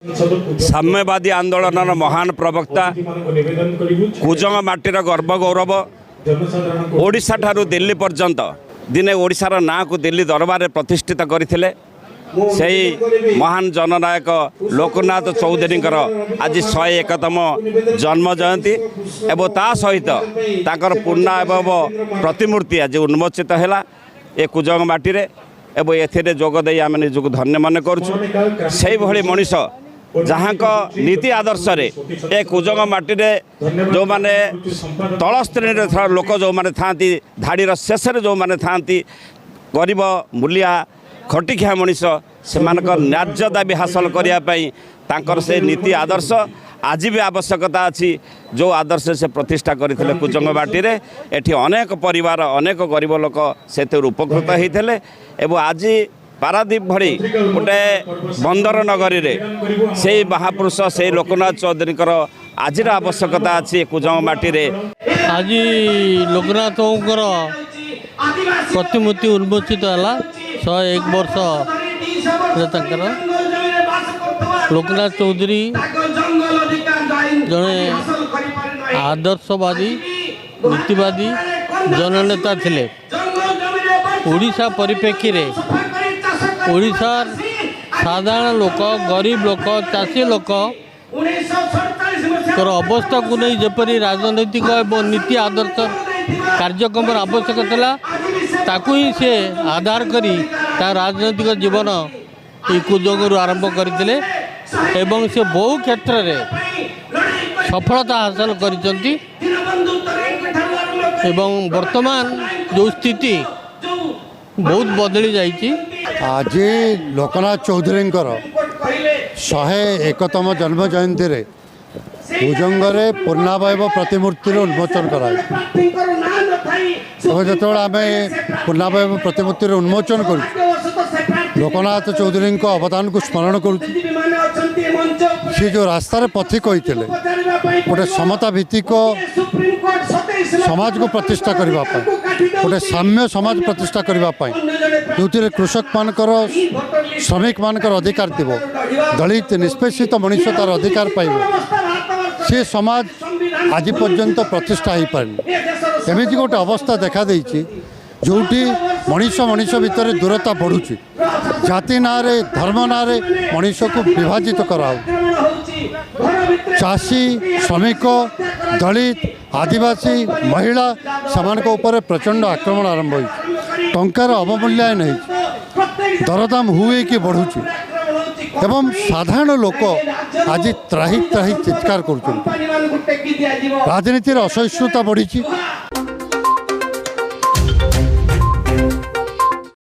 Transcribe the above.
साम्यवादी आंदोलन महान प्रवक्ता कुजंग माटीर गर्व गौरव ओडिशा ठारू दिल्ली पर्यंत दिने ओडिशार ना को दिल्ली दरबार प्रतिष्ठित करथिले सेही महान जननायक लोकनाथ चौधरी आज 101तम जन्म जयंती एवं ता सहित ताकर पूर्णावयव प्रतिमूर्ति आज उन्मोचित है ए कुजंग माटी एवं एथिरे जोगदे आम निजक धन्य मन करुँ से भली मनीष जहाँ नीति आदर्श ए कुजंग माटी जो माने तल श्रेणी लोक जो माने थांती धाड़ीर शेष जो माने थांती गरीब मूलिया खटिखिया मनीष से न्याय्य दाबी हासिल करने से नीति आदर्श आज भी आवश्यकता अच्छी जो आदर्श से प्रतिष्ठा करते कुजंग माटी एठी अनेक परिवार अनेक गरीब लोक से उपकृत होते एवं आज पारादीप भली गोटे बंदर नगरी रे से महापुरुष से लोकनाथ चौधरी आज आवश्यकता अच्छी कुजंग माटी आज लोकनाथ प्रतिमूर्ति उन्मोचित है 101 वर्ष लोकनाथ चौधरी जड़े आदर्शवादी नीतिवादी जननेता थिले ओडिशा परिप्रेक्षी रे ओडिशार साधारण लोक गरीब लोक चाषी लोक अवस्था को नहीं जपरी राजनैतिक एवं नीति आदर्श कार्यक्रम आवश्यक ताकू ही से आधार करी ता राजनैतिक जीवन ये कुजंग आरंभ करते एवं से बहु क्षेत्र में सफलता हासिल करिसंती एवं वर्तमान जो स्थिति बहुत बदली जाइए। आज लोकनाथ चौधरी 101तम जन्म जयंती रे कुजंग पूर्णावयव प्रतिमूर्ति उन्मोचन कराए जो आम पूर्णावयव प्रतिमूर्ति उन्मोचन कर लोकनाथ चौधरी अवदान को स्मरण करुँ सी जो रास्तार पथिक होते गोटे समता भित्तिक समाज को प्रतिष्ठा करने गोटे साम्य समाज प्रतिष्ठा करने जो कृषक मानकर श्रमिक मानकर अधिकार थी दलित निष्पेषित मनुष्य तार अधिकार पाइब से समाज आज पर्यंत प्रतिष्ठा हो पारे एमती गोटे अवस्था देखा देती जोटी मनीष मनीष भितर दूरता बढ़ुची जाति ना धर्म ना मनीष को विभाजित कराओ चाषी श्रमिक दलित आदिवासी महिला समान ऊपर प्रचंड आक्रमण आरंभ हो टंकार अवमूल्यायन हो दरदाम हुए कि बढ़ुची एवं साधारण लोक आज त्राही त्राही चित्कार कर राजनीतिर असहिष्णुता बढ़ी